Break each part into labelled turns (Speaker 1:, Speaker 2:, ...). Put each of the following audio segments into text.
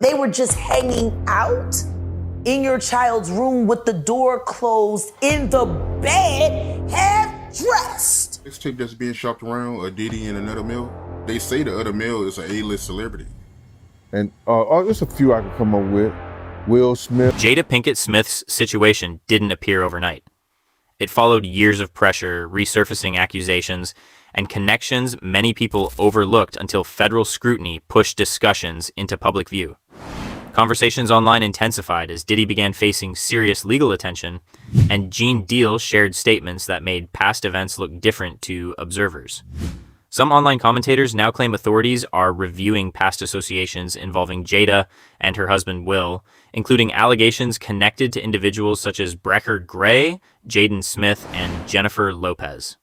Speaker 1: They were just hanging out in your child's room with the door closed, in the bed, half dressed.
Speaker 2: This tape that's being shopped around, a Diddy and another male, they say the other male is an A-list celebrity.
Speaker 3: And there's a few I can come up with. Will Smith.
Speaker 4: Jada Pinkett Smith's situation didn't appear overnight. It followed years of pressure, resurfacing accusations, and connections many people overlooked until federal scrutiny pushed discussions into public view. Conversations online intensified as Diddy began facing serious legal attention, and Gene Deal shared statements that made past events look different to observers. Some online commentators now claim authorities are reviewing past associations involving Jada and her husband Will, including allegations connected to individuals such as Brecker Gray, Jaden Smith, and Jennifer Lopez.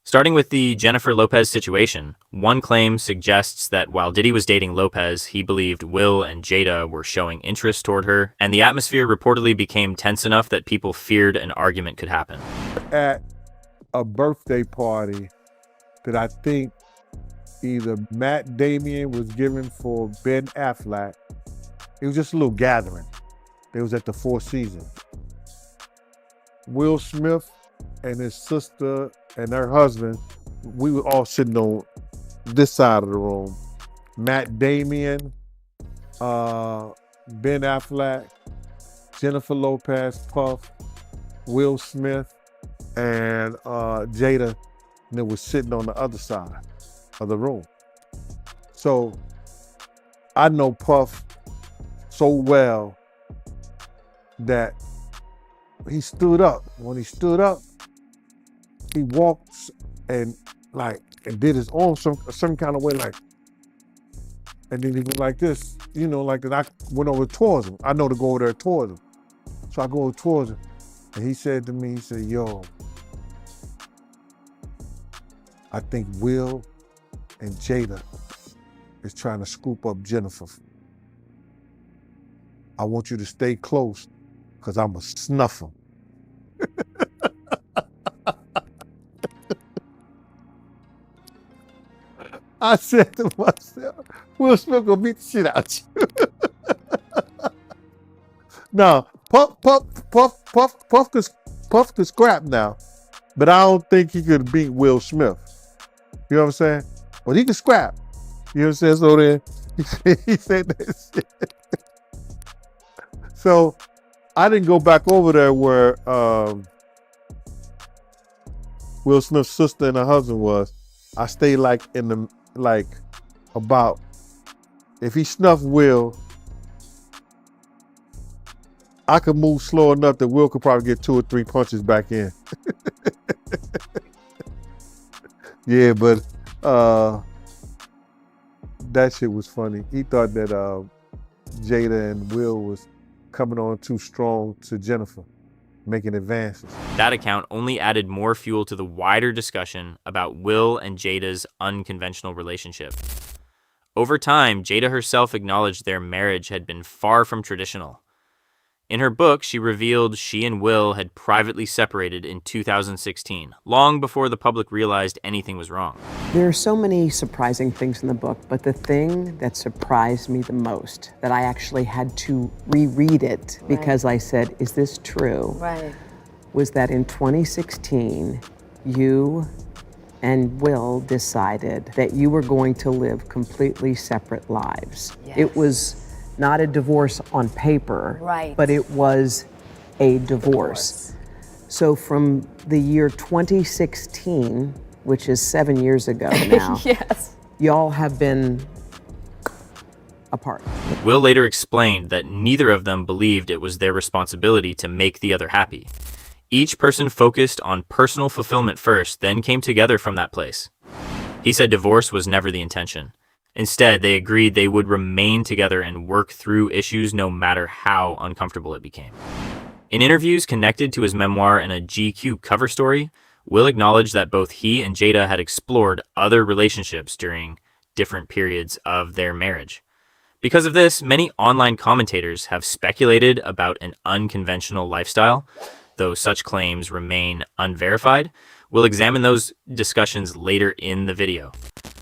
Speaker 4: Starting with the Jennifer Lopez situation, one claim suggests that while Diddy was dating Lopez, he believed Will and Jada were showing interest toward her, and the atmosphere reportedly became tense enough that people feared an argument could happen.
Speaker 3: At a birthday party that I think either Matt Damon was giving for Ben Affleck, it was just a little gathering. It was at the Four Seasons. Will Smith and his sister and her husband, we were all sitting on this side of the room. Matt Damon, Ben Affleck, Jennifer Lopez, Puff, Will Smith, and Jada, and it was sitting on the other side of the room. So I know Puff so well that he stood up. When he stood up, he walked and did his arm some kind of way, and then he went like this, and I went over towards him. I know to go over there towards him. So I go over towards him, and he said to me, he said, "Yo, I think Will and Jada is trying to scoop up Jennifer. I want you to stay close, because I'm going to snuff him." I said to myself, Will Smith gonna beat the shit out you. Now, Puff could scrap now, but I don't think he could beat Will Smith. You know what I'm saying? But he could scrap. You know what I'm saying? So then he said that shit. So I didn't go back over there where Will Smith's sister and her husband was. I stayed about, if he snuffed Will, I could move slow enough that Will could probably get 2 or 3 punches back in. Yeah, but that shit was funny. He thought that Jada and Will was coming on too strong to Jennifer, making advances.
Speaker 4: That account only added more fuel to the wider discussion about Will and Jada's unconventional relationship. Over time, Jada herself acknowledged their marriage had been far from traditional. In her book, she revealed she and Will had privately separated in 2016, long before the public realized anything was wrong.
Speaker 5: There are so many surprising things in the book, but the thing that surprised me the most, that I actually had to reread it because I said, is this true?
Speaker 6: Right.
Speaker 5: Was that in 2016, you and Will decided that you were going to live completely separate lives.
Speaker 6: Yes.
Speaker 5: It was not a divorce on paper,
Speaker 6: right,
Speaker 5: but it was a divorce. So from the year 2016, which is 7 years ago now,
Speaker 6: yes,
Speaker 5: y'all have been apart.
Speaker 4: Will later explained that neither of them believed it was their responsibility to make the other happy. Each person focused on personal fulfillment first, then came together from that place. He said divorce was never the intention. Instead, they agreed they would remain together and work through issues no matter how uncomfortable it became. In interviews connected to his memoir and a GQ cover story, Will acknowledged that both he and Jada had explored other relationships during different periods of their marriage. Because of this, many online commentators have speculated about an unconventional lifestyle, though such claims remain unverified. We'll examine those discussions later in the video.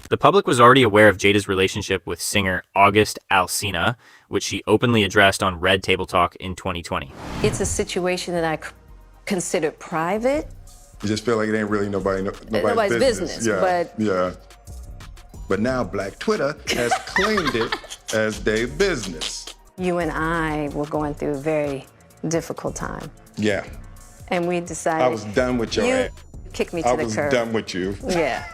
Speaker 4: The public was already aware of Jada's relationship with singer August Alsina, which she openly addressed on Red Table Talk in 2020.
Speaker 6: It's a situation that I considered private.
Speaker 7: You just feel like it ain't really nobody's
Speaker 6: business.
Speaker 7: Yeah. But now Black Twitter has claimed it as their business.
Speaker 6: You and I were going through a very difficult time.
Speaker 7: Yeah.
Speaker 6: And we decided.
Speaker 7: I was done with your ass.
Speaker 6: Kicked me to the curb.
Speaker 7: I was done with you.
Speaker 6: Yeah.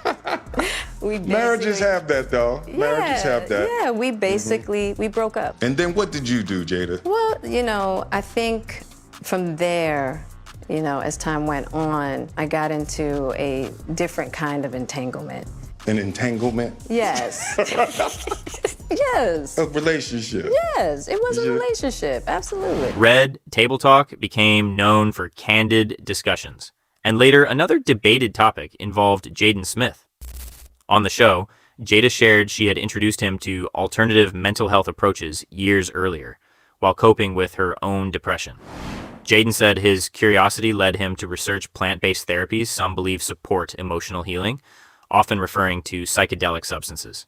Speaker 7: Marriages have that, though. Marriages have that.
Speaker 6: Yeah, we basically, we broke up.
Speaker 7: And then what did you do, Jada?
Speaker 6: Well, I think from there, as time went on, I got into a different kind of entanglement.
Speaker 7: An entanglement?
Speaker 6: Yes. Yes.
Speaker 7: A relationship?
Speaker 6: Yes, it was a relationship, absolutely.
Speaker 4: Red Table Talk became known for candid discussions. And later, another debated topic involved Jaden Smith. On the show, Jada shared she had introduced him to alternative mental health approaches years earlier, while coping with her own depression. Jaden said his curiosity led him to research plant-based therapies some believe support emotional healing, often referring to psychedelic substances.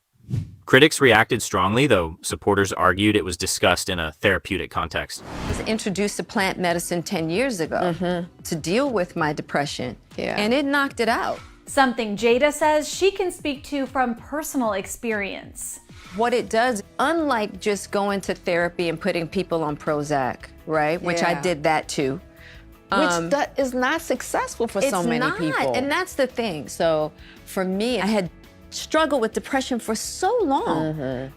Speaker 4: Critics reacted strongly, though supporters argued it was discussed in a therapeutic context.
Speaker 6: I was introduced to plant medicine 10 years ago to deal with my depression, and it knocked it out.
Speaker 8: Something Jada says she can speak to from personal experience.
Speaker 6: What it does, unlike just going to therapy and putting people on Prozac, right? Which I did that too.
Speaker 9: Which that is not successful for so many people.
Speaker 6: And that's the thing. So for me, I had struggled with depression for so long.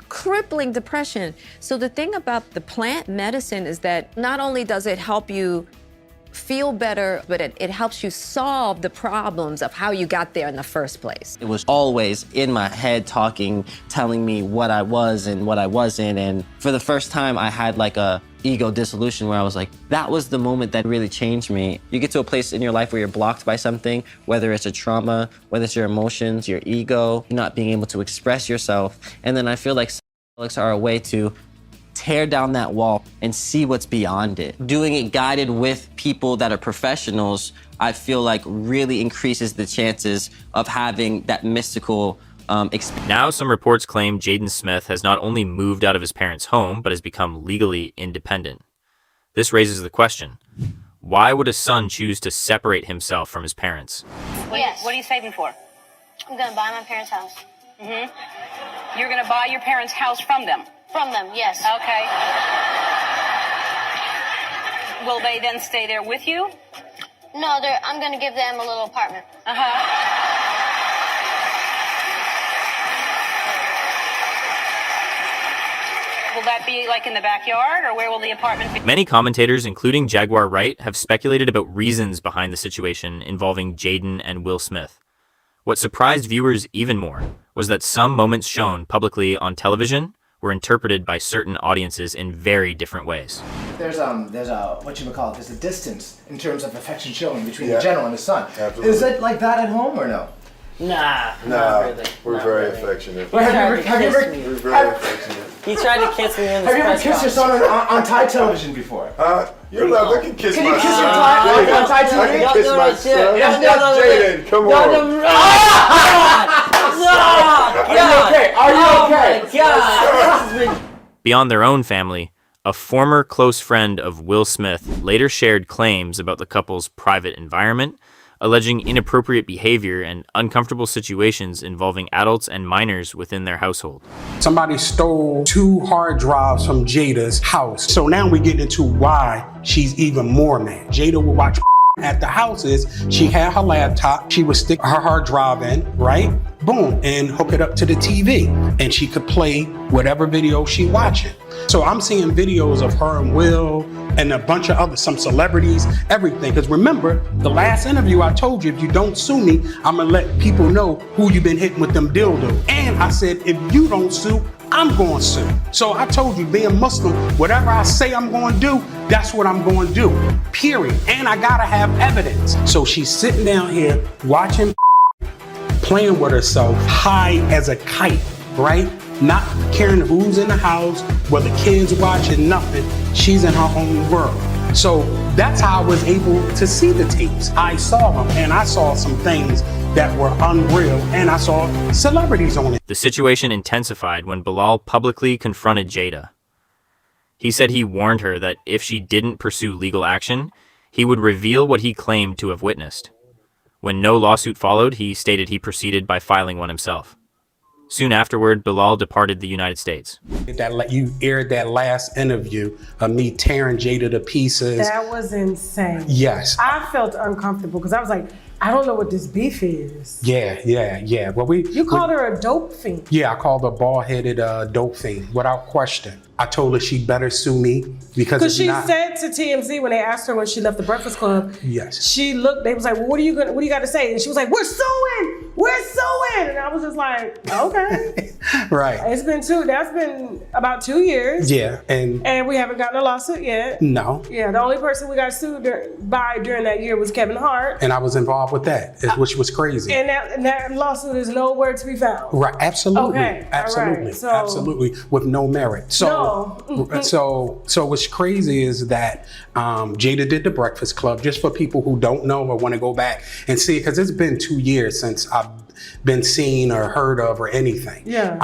Speaker 6: Crippling depression. So the thing about the plant medicine is that not only does it help you feel better, but it helps you solve the problems of how you got there in the first place.
Speaker 10: It was always in my head talking, telling me what I was and what I wasn't. And for the first time, I had like a ego dissolution where I was like, that was the moment that really changed me. You get to a place in your life where you're blocked by something, whether it's a trauma, whether it's your emotions, your ego, not being able to express yourself. And then I feel like psychedelics are a way to tear down that wall and see what's beyond it. Doing it guided with people that are professionals, I feel like really increases the chances of having that mystical experience.
Speaker 4: Now some reports claim Jaden Smith has not only moved out of his parents' home, but has become legally independent. This raises the question, why would a son choose to separate himself from his parents?
Speaker 11: What are you saving for?
Speaker 12: I'm gonna buy my parents' house.
Speaker 11: You're gonna buy your parents' house from them?
Speaker 12: From them, yes.
Speaker 11: Okay. Will they then stay there with you?
Speaker 12: No, I'm gonna give them a little apartment.
Speaker 11: Will that be like in the backyard, or where will the apartment be?
Speaker 4: Many commentators, including Jaguar Wright, have speculated about reasons behind the situation involving Jaden and Will Smith. What surprised viewers even more was that some moments shown publicly on television were interpreted by certain audiences in very different ways.
Speaker 13: There's a there's a distance in terms of affection showing between the general and his son.
Speaker 7: Absolutely.
Speaker 13: Is it like that at home or no?
Speaker 10: Nah,
Speaker 7: we're very affectionate.
Speaker 13: Well, have you ever
Speaker 7: We're very affectionate.
Speaker 10: He tried to kiss me in the
Speaker 13: have you ever kissed your son on Thai television before?
Speaker 7: You're not looking kiss
Speaker 13: Can
Speaker 7: my
Speaker 13: you kiss
Speaker 7: son.
Speaker 13: your Thai on Thai television?
Speaker 7: I can kiss my son.
Speaker 10: No,
Speaker 7: Jaden, come on.
Speaker 13: Are you okay?
Speaker 4: Beyond their own family, a former close friend of Will Smith later shared claims about the couple's private environment, alleging inappropriate behavior and uncomfortable situations involving adults and minors within their household.
Speaker 14: Somebody stole 2 hard drives from Jada's house. So now we get into why she's even more mad. Jada will watch at the houses. She had her laptop. She would stick her hard drive in, right? Boom, and hook it up to the TV. And she could play whatever video she watching. So I'm seeing videos of her and Will and a bunch of some celebrities, everything. Because remember, the last interview I told you, if you don't sue me, I'm gonna let people know who you've been hitting with them dildos. And I said, if you don't sue, I'm going to sue. So I told you, being Muslim, whatever I say I'm going to do, that's what I'm going to do, period. And I got to have evidence. So she's sitting down here watching, playing with herself, high as a kite, right? Not caring who's in the house, whether kids watching, nothing. She's in her own world. So that's how I was able to see the tapes. I saw them, and I saw some things that were unreal, and I saw celebrities on it.
Speaker 4: The situation intensified when Bilal publicly confronted Jada. He said he warned her that if she didn't pursue legal action, he would reveal what he claimed to have witnessed. When no lawsuit followed, he stated he proceeded by filing one himself. Soon afterward, Bilal departed the United States.
Speaker 14: You aired that last interview of me tearing Jada to pieces.
Speaker 15: That was insane.
Speaker 14: Yes.
Speaker 15: I felt uncomfortable because I was like, I don't know what this beef is.
Speaker 14: Yeah. Well,
Speaker 15: You called her a dope fiend.
Speaker 14: Yeah, I called her bald-headed dope fiend, without question. I told her she better sue me because
Speaker 15: she said to TMZ when they asked her when she left the Breakfast Club.
Speaker 14: Yes.
Speaker 15: She looked. They was like, well, what do you got to say? And she was like, we're suing. And I was just like, okay.
Speaker 14: Right.
Speaker 15: That's been about 2 years.
Speaker 14: Yeah, and
Speaker 15: we haven't gotten a lawsuit yet.
Speaker 14: No.
Speaker 15: Yeah, the only person we got sued by during that year was Kevin Hart.
Speaker 14: And I was involved with that, which was crazy.
Speaker 15: And that lawsuit is nowhere to be found.
Speaker 14: Right, absolutely.
Speaker 15: Okay,
Speaker 14: absolutely.
Speaker 15: right. So,
Speaker 14: absolutely, with no merit. So what's crazy is that Jada did the Breakfast Club, just for people who don't know or want to go back and see, because it's been 2 years since I've been seen or heard of or anything.
Speaker 15: Yeah.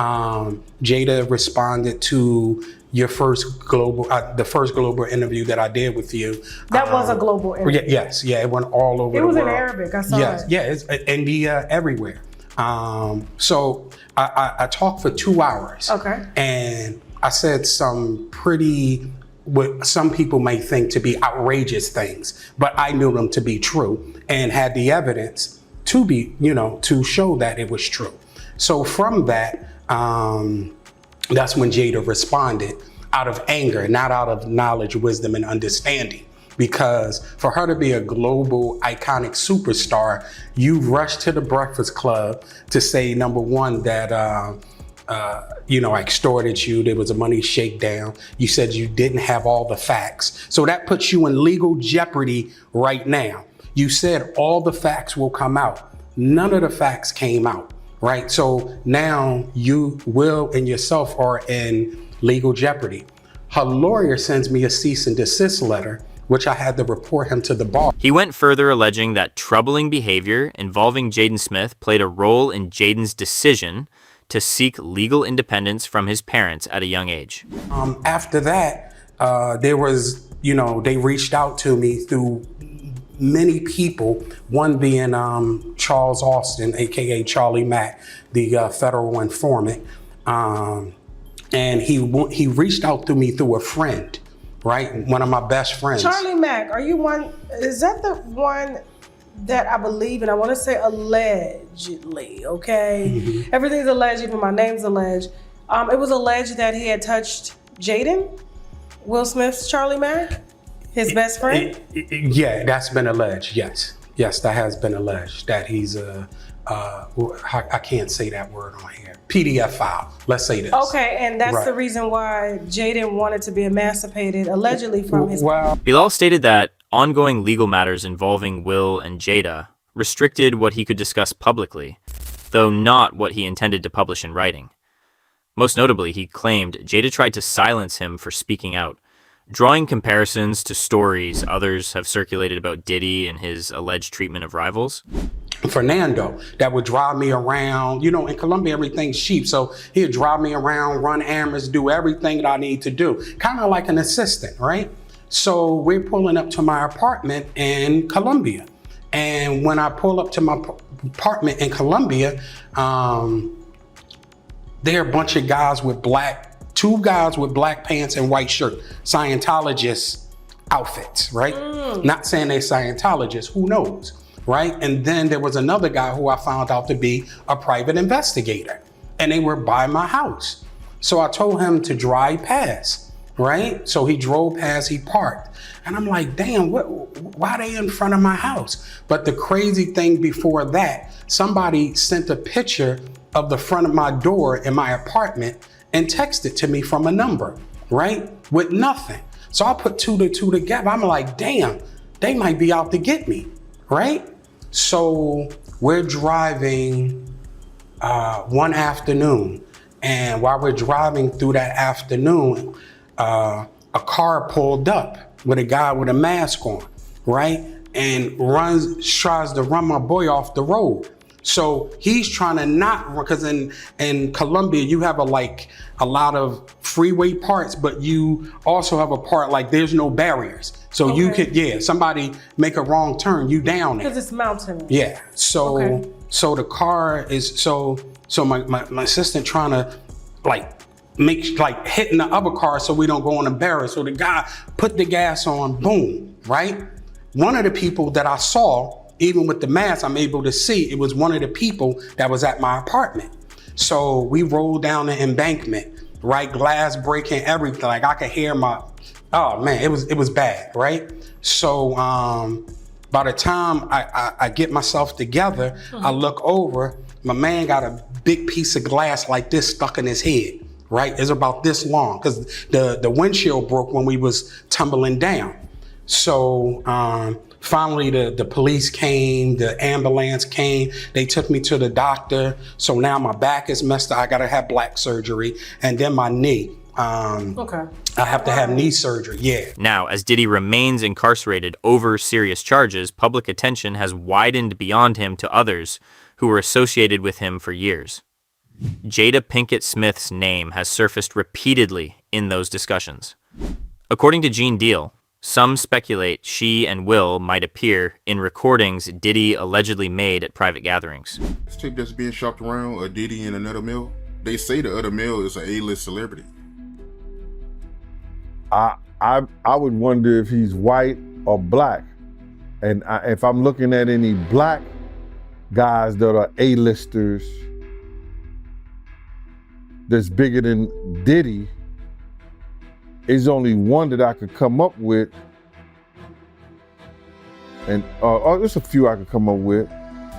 Speaker 14: Jada responded to your first global, the first global interview that I did with you.
Speaker 15: That was a global interview.
Speaker 14: Yes, it went all over the world.
Speaker 15: It was in Arabic, I saw it.
Speaker 14: Yeah, it's India, everywhere. So I talked for 2 hours.
Speaker 15: Okay.
Speaker 14: And I said some pretty, what some people may think to be outrageous things, but I knew them to be true and had the evidence to be, to show that it was true. So from that, that's when Jada responded out of anger, not out of knowledge, wisdom, and understanding. Because for her to be a global iconic superstar, you rushed to the Breakfast Club to say, number one, that I extorted you. There was a money shakedown. You said you didn't have all the facts. So that puts you in legal jeopardy right now. You said all the facts will come out. None of the facts came out, right? So now you, Will, and yourself are in legal jeopardy. Her lawyer sends me a cease and desist letter, which I had to report him to the bar.
Speaker 4: He went further, alleging that troubling behavior involving Jaden Smith played a role in Jaden's decision to seek legal independence from his parents at a young age.
Speaker 14: After that, there was, they reached out to me through many people, one being Charles Austin, AKA Charlie Mack, the federal informant. And he reached out to me through a friend, right? One of my best friends.
Speaker 15: Charlie Mack, is that the one that I believe, and I want to say allegedly, okay?
Speaker 14: Mm-hmm.
Speaker 15: Everything's alleged, even my name's alleged. It was alleged that he had touched Jaden, Will Smith's Charlie Mack, his best friend?
Speaker 14: Yeah, that's been alleged, yes. Yes, that has been alleged, that he's I can't say that word on here. PDF file, let's say this.
Speaker 15: Okay, and that's
Speaker 14: right.
Speaker 15: the reason why Jaden wanted to be emancipated, allegedly from his...
Speaker 4: Bilal stated that ongoing legal matters involving Will and Jada restricted what he could discuss publicly, though not what he intended to publish in writing. Most notably, he claimed Jada tried to silence him for speaking out, drawing comparisons to stories others have circulated about Diddy and his alleged treatment of rivals.
Speaker 14: Fernando, that would drive me around. In Colombia, everything's cheap. So he'd drive me around, run errands, do everything that I need to do. Kind of like an assistant, right? So we're pulling up to my apartment in Colombia. And when I pull up to my apartment in Colombia, there are a bunch of guys with two guys with black pants and white shirt, Scientologist outfits, right? Not saying they're Scientologists, who knows, right? And then there was another guy who I found out to be a private investigator, and they were by my house. So I told him to drive past, right? So he drove past, he parked. And I'm like, damn, why are they in front of my house? But the crazy thing before that, somebody sent a picture of the front of my door in my apartment and texted to me from a number, right? With nothing. So I put two to two together. I'm like, damn, they might be out to get me, right? So we're driving one afternoon. And while we're driving through that afternoon, a car pulled up with a guy with a mask on, right? And tries to run my boy off the road. So he's trying to not, because in Colombia, you have a lot of freeway parts, but you also have a part like there's no barriers. So you could, somebody make a wrong turn, you down there.
Speaker 15: Because it's mountainous.
Speaker 14: Yeah, so the car is, so my assistant trying to hitting the other car so we don't go on a barrier. So the guy put the gas on, boom, right? One of the people that I saw, even with the mask, I'm able to see it was one of the people that was at my apartment. So we rolled down the embankment, right? Glass breaking, everything. Like I could hear oh man, it was bad, right? So by the time I get myself together, I look over, my man got a big piece of glass like this stuck in his head, right? It's about this long, because the windshield broke when we was tumbling down. So finally the police came, the ambulance came, they took me to the doctor. So now my back is messed up, I gotta have black surgery, and then my knee. I have to have knee surgery, yeah.
Speaker 4: Now, as Diddy remains incarcerated over serious charges, public attention has widened beyond him to others who were associated with him for years. Jada Pinkett Smith's name has surfaced repeatedly in those discussions. According to Gene Deal, some speculate she and Will might appear in recordings Diddy allegedly made at private gatherings.
Speaker 2: This tape that's being shopped around, a Diddy in another mill, they say the other mill is an A-list celebrity.
Speaker 3: I would wonder if he's white or black. And if I'm looking at any black guys that are A-listers that's bigger than Diddy, there's only one that I could come up with. And there's a few I could come up with.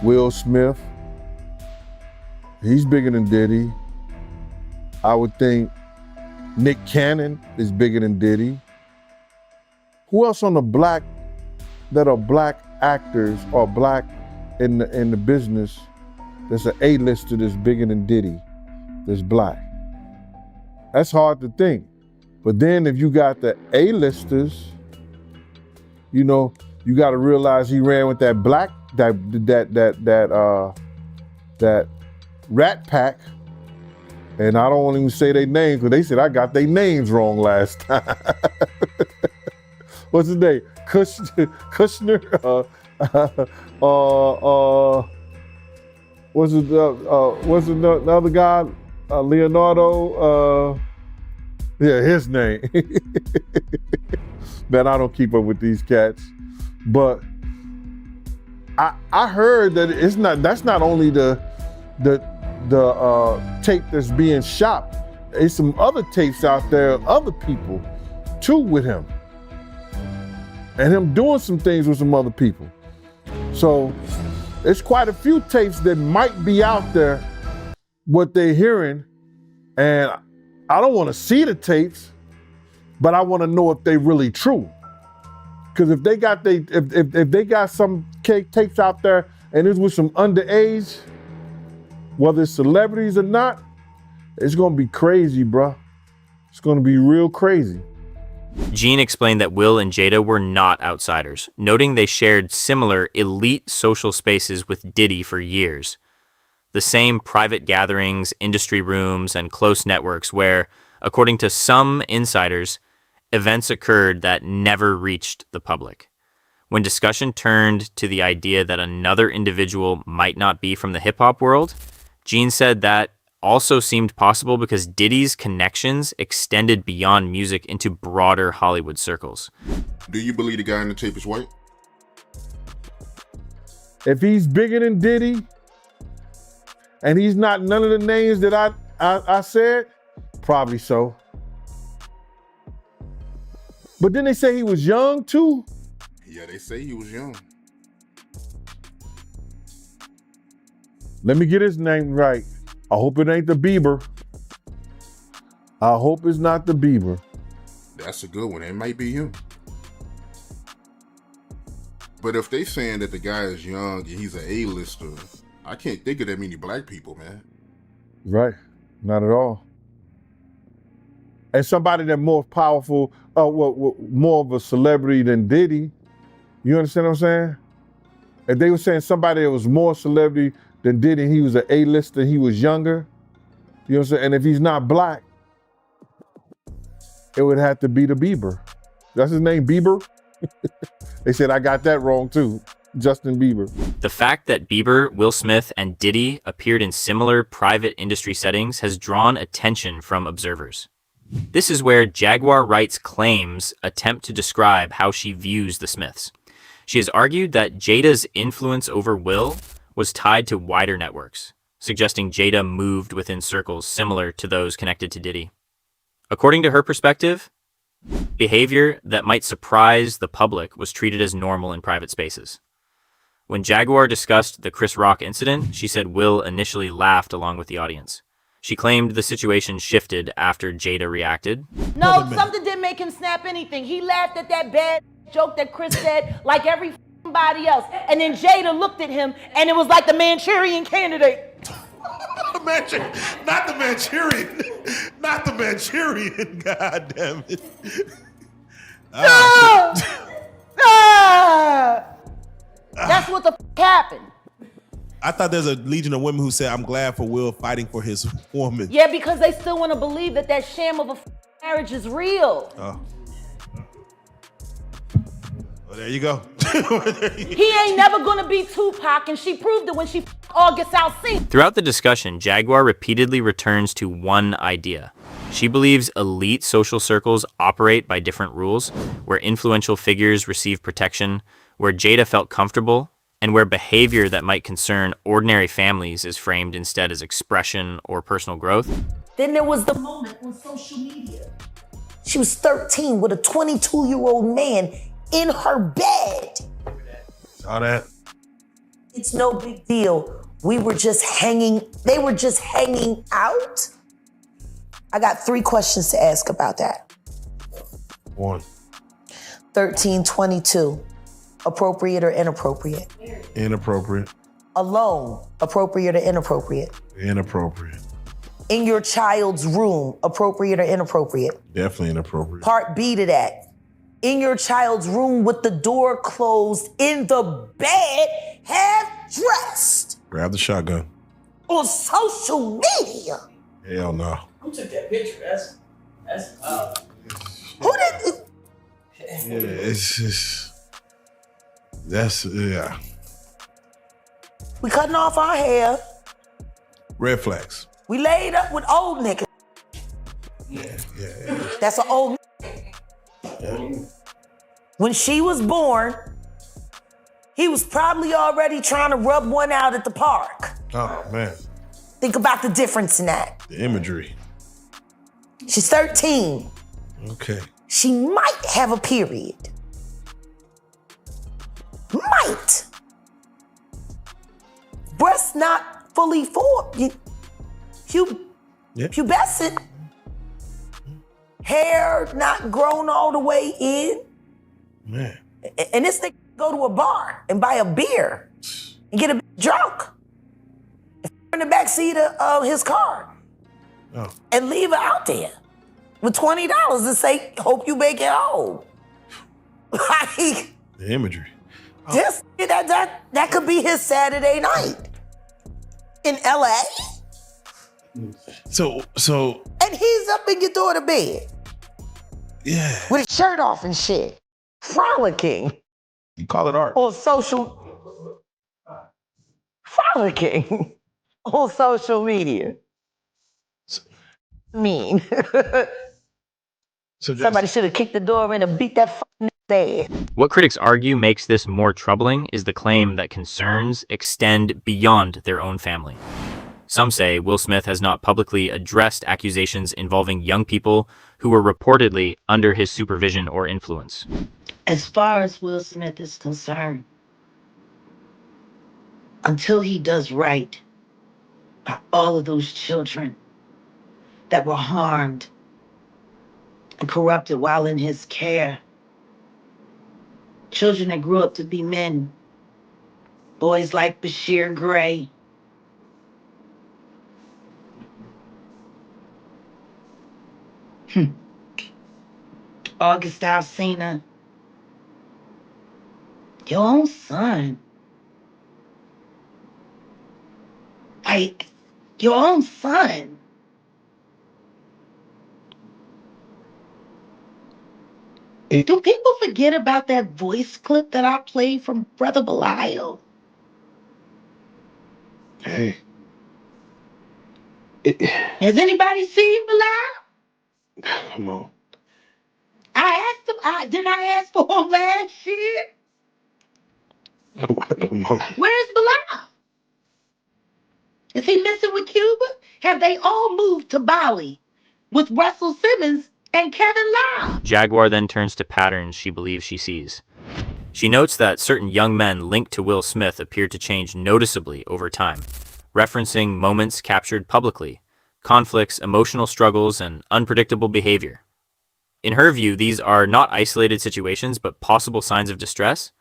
Speaker 3: Will Smith, he's bigger than Diddy. I would think Nick Cannon is bigger than Diddy. Who else on the black, that are black actors or black in the business, that's an A-lister that's bigger than Diddy, that's black? That's hard to think. But then if you got the A-listers, you know, you got to realize he ran with that black, that Rat Pack. And I don't want to even say their names, because they said I got their names wrong last time. What's his name? Kushner? What's the other guy? Leonardo? Yeah, his name. Man, I don't keep up with these cats. But I heard that that's not only the tape that's being shot. There's some other tapes out there, other people too with him. And him doing some things with some other people. So it's quite a few tapes that might be out there, what they're hearing. And I don't want to see the tapes, but I want to know if they really true. Because if they got if they got some tapes out there and it's with some underage, whether it's celebrities or not, it's gonna be crazy, bro. It's gonna be real crazy.
Speaker 4: Gene explained that Will and Jada were not outsiders, noting they shared similar elite social spaces with Diddy for years. The same private gatherings, industry rooms, and close networks where, according to some insiders, events occurred that never reached the public. When discussion turned to the idea that another individual might not be from the hip-hop world, Gene said that also seemed possible because Diddy's connections extended beyond music into broader Hollywood circles.
Speaker 2: Do you believe the guy in the tape is white?
Speaker 3: If he's bigger than Diddy, and he's not none of the names that I said, probably so. But then they say he was young too.
Speaker 2: Yeah, they say he was young.
Speaker 3: Let me get his name right. I hope it ain't the Bieber. I hope it's not the Bieber.
Speaker 2: That's a good one. It might be him. But if they saying that the guy is young and he's an A-lister, I can't think of that many black people, man.
Speaker 3: Right. Not at all. And somebody that's more powerful, more of a celebrity than Diddy. You understand what I'm saying? If they were saying somebody that was more celebrity then Diddy, he was an A-lister, he was younger. You know what I'm saying? And if he's not black, it would have to be the Bieber. That's his name, Bieber? They said I got that wrong too. Justin Bieber.
Speaker 4: The fact that Bieber, Will Smith, and Diddy appeared in similar private industry settings has drawn attention from observers. This is where Jaguar Wright's claims attempt to describe how she views the Smiths. She has argued that Jada's influence over Will was tied to wider networks, suggesting Jada moved within circles similar to those connected to Diddy. According to her perspective, behavior that might surprise the public was treated as normal in private spaces. When Jaguar discussed the Chris Rock incident, she said Will initially laughed along with the audience. She claimed the situation shifted after Jada reacted.
Speaker 1: No, something didn't make him snap anything. He laughed at that bad joke that Chris said like everybody else. And then Jada looked at him and it was like the Manchurian Candidate.
Speaker 16: Not the Manchurian. Not the Manchurian. God damn it.
Speaker 1: That's what the happened.
Speaker 16: I thought there's a legion of women who said, I'm glad for Will fighting for his woman.
Speaker 1: Yeah, because they still want to believe that that sham of a marriage is real.
Speaker 16: Oh. Well, there you go.
Speaker 1: He ain't never gonna be Tupac, and she proved it when she August Alsina.
Speaker 4: Throughout the discussion, Jaguar repeatedly returns to one idea. She believes elite social circles operate by different rules, where influential figures receive protection, where Jada felt comfortable, and where behavior that might concern ordinary families is framed instead as expression or personal growth.
Speaker 1: Then there was the moment on social media. She was 13 with a 22-year-old man in her bed.
Speaker 16: Saw that.
Speaker 1: It's no big deal. We were just hanging, they were just hanging out. I got 3 questions to ask about that.
Speaker 16: 1.
Speaker 1: 1322, appropriate or inappropriate?
Speaker 16: Inappropriate.
Speaker 1: Alone, appropriate or inappropriate?
Speaker 16: Inappropriate.
Speaker 1: In your child's room, appropriate or inappropriate?
Speaker 16: Definitely inappropriate.
Speaker 1: Part B to that. In your child's room with the door closed, in the bed, half dressed.
Speaker 16: Grab the shotgun.
Speaker 1: On social media.
Speaker 16: Hell no.
Speaker 17: Who took that picture? That's
Speaker 1: Who did?
Speaker 16: Yeah, it's just, yeah.
Speaker 1: We cutting off our hair.
Speaker 16: Red flags.
Speaker 1: We laid up with old niggas.
Speaker 16: Yeah.
Speaker 1: That's an old When she was born, he was probably already trying to rub one out at the park.
Speaker 16: Oh, man.
Speaker 1: Think about the difference in that.
Speaker 16: The imagery.
Speaker 1: She's 13.
Speaker 16: Okay.
Speaker 1: She might have a period. Might. Breasts not fully formed. Pubescent. Hair not grown all the way in.
Speaker 16: Man.
Speaker 1: And this thing go to a bar and buy a beer and get a bit drunk in the backseat of his car and leave her out there with $20 and say, hope you make it home. Like,
Speaker 16: the imagery.
Speaker 1: this, that could be his Saturday night in LA.
Speaker 16: So.
Speaker 1: And he's up in your daughter bed.
Speaker 16: Yeah.
Speaker 1: With his shirt off and shit. Frolicking.
Speaker 16: You call it art.
Speaker 1: On social. Frolicking. On social media. Mean. Somebody should have kicked the door in and beat that fucking ass.
Speaker 4: What critics argue makes this more troubling is the claim that concerns extend beyond their own family. Some say Will Smith has not publicly addressed accusations involving young people who were reportedly under his supervision or influence.
Speaker 18: As far as Will Smith is concerned, until he does right by all of those children that were harmed and corrupted while in his care, children that grew up to be men, boys like Bashir Gray, August Alsina, your own son. Like, your own son. Do people forget about that voice clip that I played from Brother Belial?
Speaker 19: Hey.
Speaker 18: Has anybody seen Belial?
Speaker 19: Come on.
Speaker 18: I asked him, didn't I ask for him last year?
Speaker 19: Come on.
Speaker 18: Where's Belial? Is he missing with Cuba? Have they all moved to Bali with Russell Simmons and Kevin Love?
Speaker 4: Jaguar then turns to patterns she believes she sees. She notes that certain young men linked to Will Smith appear to change noticeably over time, referencing moments captured publicly, conflicts, emotional struggles, and unpredictable behavior. In her view, these are not isolated situations, but possible signs of distress.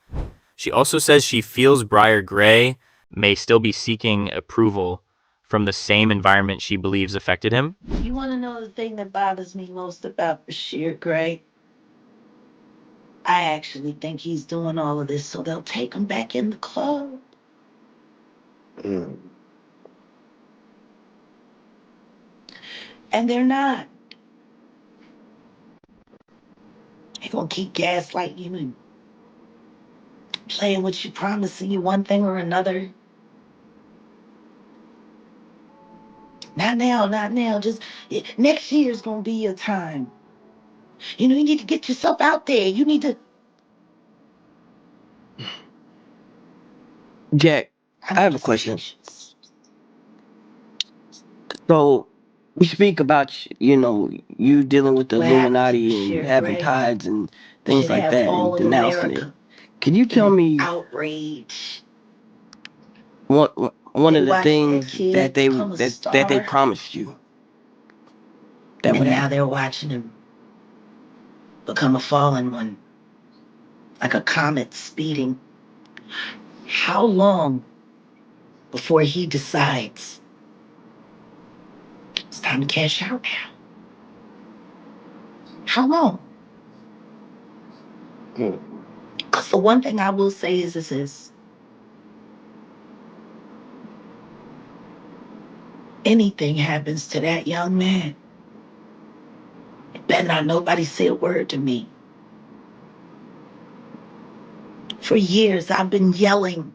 Speaker 4: She also says she feels Briar Gray may still be seeking approval from the same environment she believes affected him.
Speaker 18: You want to know the thing that bothers me most about Bashir Gray? I actually think he's doing all of this so they'll take him back in the club. And they're not. They're going to keep gaslighting you and playing with you, promising you one thing or another. Not now, not now. Just next year's going to be your time. You know, you need to get yourself out there. You need to.
Speaker 20: Jack, I have a question. So we speak about, you dealing with the
Speaker 18: What happened to
Speaker 20: Illuminati and
Speaker 18: Bashir
Speaker 20: having
Speaker 18: Gray
Speaker 20: tides and things
Speaker 18: should
Speaker 20: like
Speaker 18: have
Speaker 20: that
Speaker 18: all
Speaker 20: and
Speaker 18: of
Speaker 20: denouncing it.
Speaker 18: America
Speaker 20: Can you tell me
Speaker 18: outrage.
Speaker 20: one
Speaker 18: They
Speaker 20: of the
Speaker 18: watched
Speaker 20: things
Speaker 18: kid
Speaker 20: that they
Speaker 18: become a
Speaker 20: that they
Speaker 18: star,
Speaker 20: promised you? That
Speaker 18: and
Speaker 20: would
Speaker 18: now
Speaker 20: happen.
Speaker 18: they're watching him become a fallen one, like a comet speeding. How long before he decides it's time to cash out now? How long? Because the one thing I will say is this. Anything happens to that young man, it better not nobody say a word to me. For years, I've been yelling.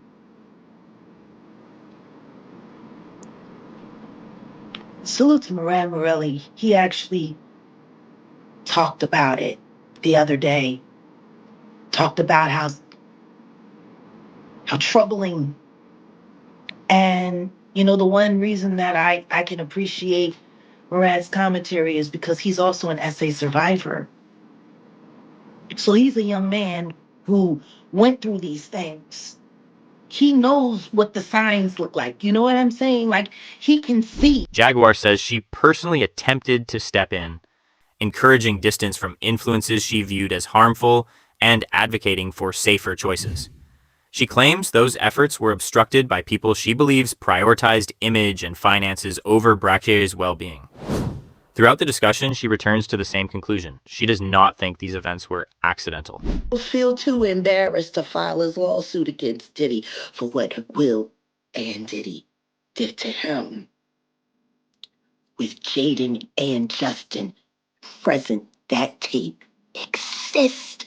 Speaker 18: Salute to Moran Morelli. He actually talked about it the other day. Talked about how troubling. And, the one reason that I can appreciate Moran's commentary is because he's also an SA survivor. So he's a young man who went through these things. He knows what the signs look like. You know what I'm saying? Like, he can see.
Speaker 4: Jaguar says she personally attempted to step in, encouraging distance from influences she viewed as harmful and advocating for safer choices. She claims those efforts were obstructed by people she believes prioritized image and finances over Bracier's well-being. Throughout the discussion, she returns to the same conclusion. She does not think these events were accidental.
Speaker 18: Feel too embarrassed to file his lawsuit against Diddy for what Will and Diddy did to him. With Jaden and Justin present, that tape exists.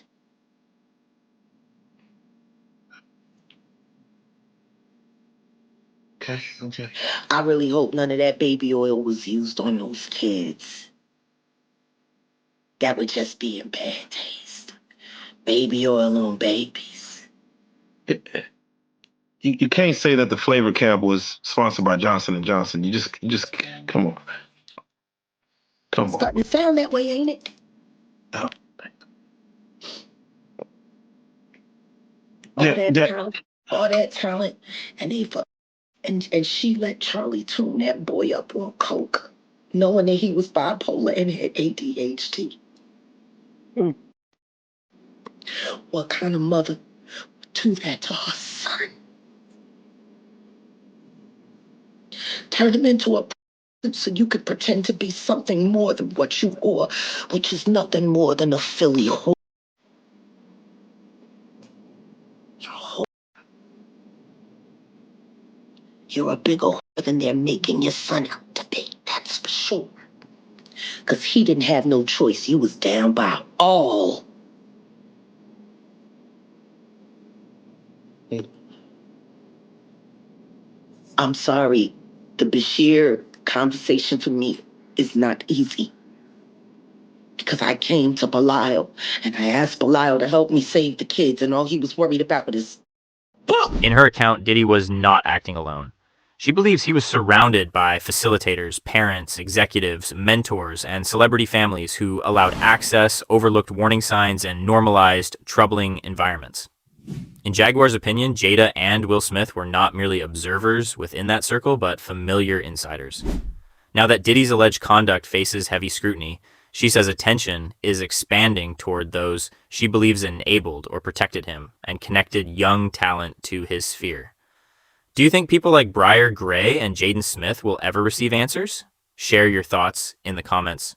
Speaker 19: Okay.
Speaker 18: I really hope none of that baby oil was used on those kids. That would just be in bad taste. Baby oil on babies.
Speaker 19: You can't say that the flavor cap was sponsored by Johnson and Johnson. You just come on. Come on.
Speaker 18: Starting to sound that way, ain't it?
Speaker 19: Oh.
Speaker 18: All that talent, and and she let Charlie tune that boy up on coke, knowing that he was bipolar and had ADHD. What kind of mother would do that to her son? Turn him into a person so you could pretend to be something more than what you are, which is nothing more than a Philly whore. You're a whore. You're a big old than they're making your son out to be. That's for sure. Because he didn't have no choice. You was down by all. I'm sorry. The Bashir conversation for me is not easy. Because I came to Belial and I asked Belial to help me save the kids, and all he was worried about is book.
Speaker 4: In her account, Diddy was not acting alone. She believes he was surrounded by facilitators, parents, executives, mentors, and celebrity families who allowed access, overlooked warning signs, and normalized troubling environments. In Jaguar's opinion, Jada and Will Smith were not merely observers within that circle, but familiar insiders. Now that Diddy's alleged conduct faces heavy scrutiny, she says attention is expanding toward those she believes enabled or protected him and connected young talent to his sphere. Do you think people like Briar Gray and Jaden Smith will ever receive answers? Share your thoughts in the comments